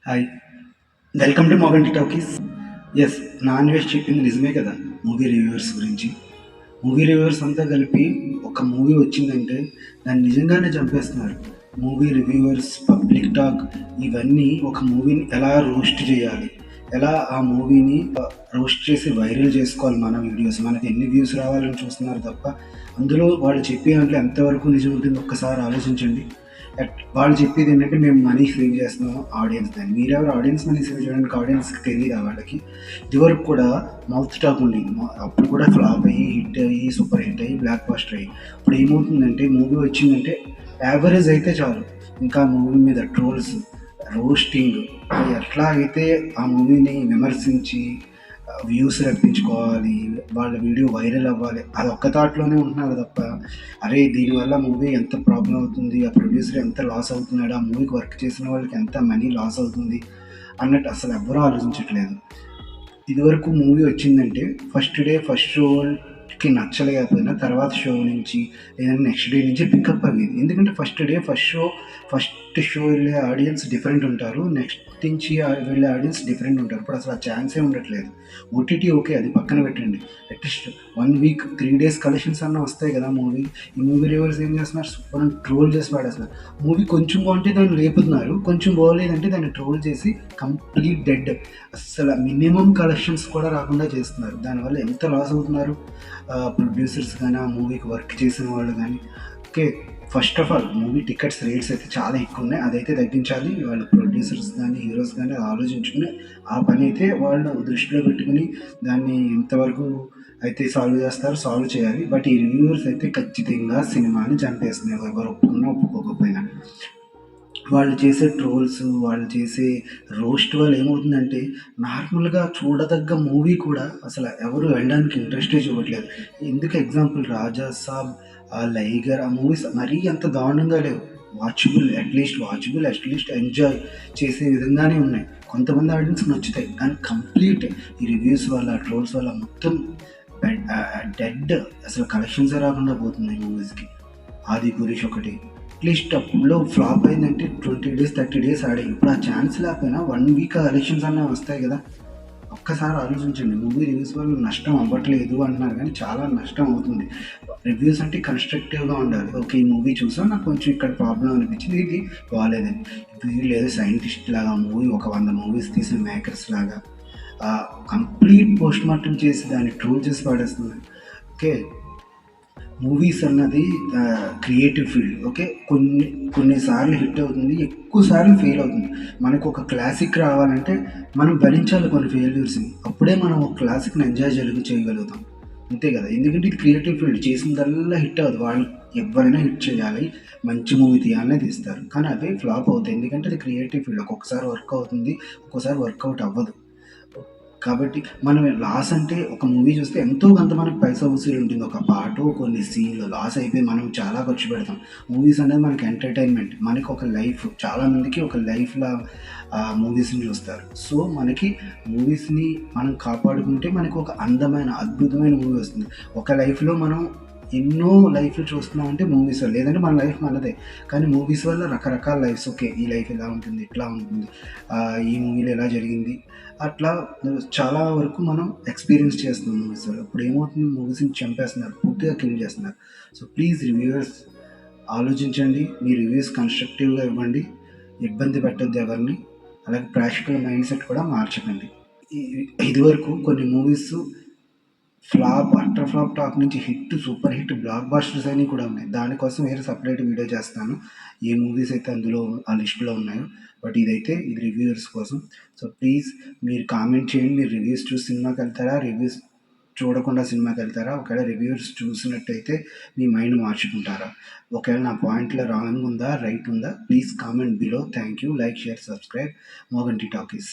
Hi, welcome to Moganti talkies. Yes, non veg చెప్పింది నిజమే కదా. మూవీ రివ్యూవర్స్ గురించి మూవీ రివ్యూవర్స్ అంతా కలిపి ఒక మూవీ వచ్చిందంటే దాన్ని నిజంగానే చంపేస్తున్నారు. మూవీ రివ్యూవర్స్, పబ్లిక్ టాక్, ఇవన్నీ ఒక మూవీని ఎలా రోస్ట్ చేయాలి, ఎలా ఆ మూవీని రోస్ట్ చేసి వైరల్ చేసుకోవాలి. మన వీడియోస్ మనకి ఎన్ని వ్యూస్ రావాలని చూస్తున్నారు తప్ప అందులో వాళ్ళు చెప్పే దాంట్లో ఎంతవరకు నిజం ఉంటుంది ఒక్కసారి ఆలోచించండి. వాళ్ళు చెప్పేది ఏంటంటే మేము మనీ సేవ్ చేస్తున్నాము ఆడియన్స్ దాన్ని. మీరెవరు ఆడియన్స్ మనీ సేవ్ చేయడానికి? ఆడియన్స్కి తెలియదు వాళ్ళకి. ఇదివరకు కూడా మౌత్ టాక్ ఉండేది, అప్పుడు కూడా ఫ్లాప్ అయ్యి హిట్ అయ్యి సూపర్ హిట్ అయ్యి బ్లాక్ బాస్టర్ అయ్యి. ఇప్పుడు ఏమవుతుందంటే మూవీ వచ్చిందంటే యావరేజ్ అయితే చాలు, ఇంకా మూవీ మీద ట్రోల్స్, రోస్టింగ్, ఎట్లా అయితే ఆ మూవీని విమర్శించి వ్యూస్ రప్పించుకోవాలి, వాళ్ళ వీడియో వైరల్ అవ్వాలి, అది ఒక్క థాట్లోనే ఉంటున్నారు తప్ప అరే దీనివల్ల మూవీ ఎంత ప్రాబ్లం అవుతుంది, ఆ ప్రొడ్యూసర్ ఎంత లాస్ అవుతున్నాడు, ఆ మూవీకి వర్క్ చేసిన వాళ్ళకి ఎంత మనీ లాస్ అవుతుంది అన్నట్టు అసలు ఎవ్వరూ ఆలోచించట్లేదు. ఇదివరకు మూవీ వచ్చిందంటే ఫస్ట్ డే ఫస్ట్ షోకి నచ్చలేకపోయినా తర్వాత షో నుంచి లేదంటే నెక్స్ట్ డే నుంచి పికప్ అయ్యేది. ఎందుకంటే ఫస్ట్ షో వెళ్ళే ఆడియన్స్ డిఫరెంట్ ఉంటారు, నెక్స్ట్ నుంచి వెళ్ళే ఆడియన్స్ డిఫరెంట్ ఉంటారు. ఇప్పుడు అసలు ఆ ఛాన్సే ఉండట్లేదు. ఓటీటీ ఓకే, అది పక్కన పెట్టండి. అట్లీస్ట్ 1 వీక్ 3 డేస్ కలెక్షన్స్ అన్న వస్తాయి కదా మూవీ. ఈ మూవీ రివ్యూవర్స్ ఏం చేస్తున్నారు, సూపర్ అని ట్రోల్ చేసి పాడేస్తున్నారు. మూవీ కొంచెం బాగుంటే దాన్ని లేపుతున్నారు, కొంచెం బాగోలేదంటే దాన్ని ట్రోల్ చేసి కంప్లీట్ డెడ్, అసలు మినిమం కలెక్షన్స్ కూడా రాకుండా చేస్తున్నారు. దానివల్ల ఎంత లాస్ అవుతున్నారు ప్రొడ్యూసర్స్ కానీ, ఆ మూవీకి వర్క్ చేసిన వాళ్ళు కానీ. Okay, first of all movie tickets rates అయితే చాలా ఎక్కువ ఉన్నాయి, అదైతే తగ్గించాలి. వాళ్ళ ప్రొడ్యూసర్స్ కానీ హీరోస్ కానీ ఆలోచించుకుని ఆ పని అయితే వాళ్ళు దృష్టిలో పెట్టుకుని దాన్ని ఎంతవరకు అయితే సాల్వ్ చేయాలి. బట్ ఈ రివ్యూవర్స్ అయితే ఖచ్చితంగా సినిమాని చంపేస్తున్నారు, ఎవరు ఒప్పుకున్నా ఒప్పుకోకపోయినా. వాళ్ళు చేసే ట్రోల్స్, వాళ్ళు చేసే రోస్ట్ వల్ల ఏమవుతుందంటే నార్మల్గా చూడదగ్గ మూవీ కూడా అసలు ఎవరు వెళ్ళడానికి ఇంట్రెస్టే చూపట్లేదు. ఎందుకు ఎగ్జాంపుల్ 'రాజా సాబ్', 'లైగర్' ఆ మూవీస్ మరీ అంత దారుణంగా లేవు. అట్లీస్ట్ ఎంజాయ్ చేసే విధంగానే ఉన్నాయి. కొంతమంది ఆడియన్స్ నచ్చుతాయి, కానీ కంప్లీట్ ఈ రివ్యూస్ వల్ల, ట్రోల్స్ వల్ల మొత్తం డెడ్, అసలు కలెక్షన్సే రాకుండా పోతున్నాయి మూవీస్కి. 'ఆది పురుష్' ఒకటి అట్లీస్ట్ అప్పుడులో ఫ్లాప్ అయిందంటే 20 డేస్ 30 డేస్ ఆడాయి. ఇప్పుడు ఆ ఛాన్స్ లేకపోయినా 1 వీక్ ఎలక్షన్స్ అన్నా వస్తాయి కదా. ఒక్కసారి ఆలోచించండి. మూవీ రివ్యూస్ వల్ల నష్టం అవ్వట్లేదు అంటున్నారు, కానీ చాలా నష్టం అవుతుంది. రివ్యూస్ అంటే కన్స్ట్రక్టివ్గా ఉండాలి. ఓకే, ఈ మూవీ చూసా నాకు కొంచెం ఇక్కడ ప్రాబ్లం అనిపించింది, ఇది బాగాలేదని. వీళ్ళు ఏదో సైంటిస్ట్ లాగా మూవీ ఒక 100 మూవీస్ తీసిన మేకర్స్ లాగా కంప్లీట్ పోస్ట్ మార్టం చేసి దాన్ని ట్రోల్ చేసి పడేస్తున్నారు. ఓకే, మూవీస్ అన్నది క్రియేటివ్ ఫీల్డ్. ఓకే, కొన్నిసార్లు హిట్ అవుతుంది, ఎక్కువ సార్లు ఫెయిల్ అవుతుంది. మనకు ఒక క్లాసిక్ రావాలంటే మనం భరించాలి కొన్ని ఫెయిల్యూర్స్ని, అప్పుడే మనం ఒక క్లాసిక్ని ఎంజాయ్ చేయగలుగుతాం. అంతే కదా, ఎందుకంటే ఇది క్రియేటివ్ ఫీల్డ్. చేసిందల్లా హిట్ అవ్వదు. వాళ్ళు ఎవరైనా హిట్ చేయాలి, మంచి మూవీ తీయాలనే తీస్తారు, కానీ అవే ఫ్లాప్ అవుతాయి. ఎందుకంటే అది క్రియేటివ్ ఫీల్డ్. ఒక్కొక్కసారి వర్క్ అవుతుంది, ఒక్కోసారి వర్కౌట్ అవ్వదు. కాబట్టి మనం లాస్ అంటే ఒక మూవీ చూస్తే ఎంతో కొంత మనకు పైసా వసూలు ఉంటుంది. ఒక పాటో కొన్ని సీన్లు లాస్ అయిపోయి మనం చాలా ఖర్చు పెడతాం. మూవీస్ అనేది మనకి ఎంటర్టైన్మెంట్, మనకి ఒక లైఫ్. చాలామందికి ఒక లైఫ్లా మూవీస్ని చూస్తారు. సో మనకి మూవీస్ని మనం కాపాడుకుంటే మనకు ఒక అందమైన అద్భుతమైన మూవీ వస్తుంది. ఒక లైఫ్లో మనం ఎన్నో లైఫ్లు చూస్తున్నాం అంటే మూవీస్ వల్ల, లేదంటే మన లైఫ్ మనదే. కానీ మూవీస్ వల్ల రకరకాల లైఫ్స్, ఓకే ఈ లైఫ్ ఇలా ఉంటుంది, ఇట్లా ఉంటుంది, ఈ మూవీలో ఎలా జరిగింది, అట్లా చాలా వరకు మనం ఎక్స్పీరియన్స్ చేస్తున్నాం మూవీస్ వల్ల. ఇప్పుడు ఏమవుతుంది, మూవీస్ని చంపేస్తున్నారు, పూర్తిగా కిల్ చేస్తున్నారు. సో ప్లీజ్ రివ్యూవర్స్ ఆలోచించండి, మీ రివ్యూస్ కన్స్ట్రక్టివ్గా ఇవ్వండి, ఇబ్బంది పెట్టద్దు ఎవరిని. అలాగే ప్రేక్షకుల మైండ్ సెట్ కూడా మార్చకండి. ఇదివరకు కొన్ని మూవీస్ అట్టర్ ఫ్లాప్ టాక్ నుంచి హిట్, సూపర్ హిట్, బ్లాక్ బాస్టర్స్ అని కూడా ఉన్నాయి. దానికోసం వేరే సపరేట్ వీడియో చేస్తాను, ఏ మూవీస్ అయితే అందులో ఆ లిస్టులో ఉన్నాయో. బట్ ఇది రివ్యూవర్స్ కోసం. సో ప్లీజ్ మీరు కామెంట్ చేయండి, మీరు రివ్యూస్ చూసి సినిమాకి వెళ్తారా, రివ్యూస్ చూడకుండా సినిమాకి వెళ్తారా? ఒకవేళ రివ్యూస్ చూసినట్టయితే మీ మైండ్ మార్చుకుంటారా? ఒకవేళ నా పాయింట్లో రాంగ్ ఉందా, రైట్ ఉందా? Please comment below. Thank you. Like, share, subscribe Moganti talkies.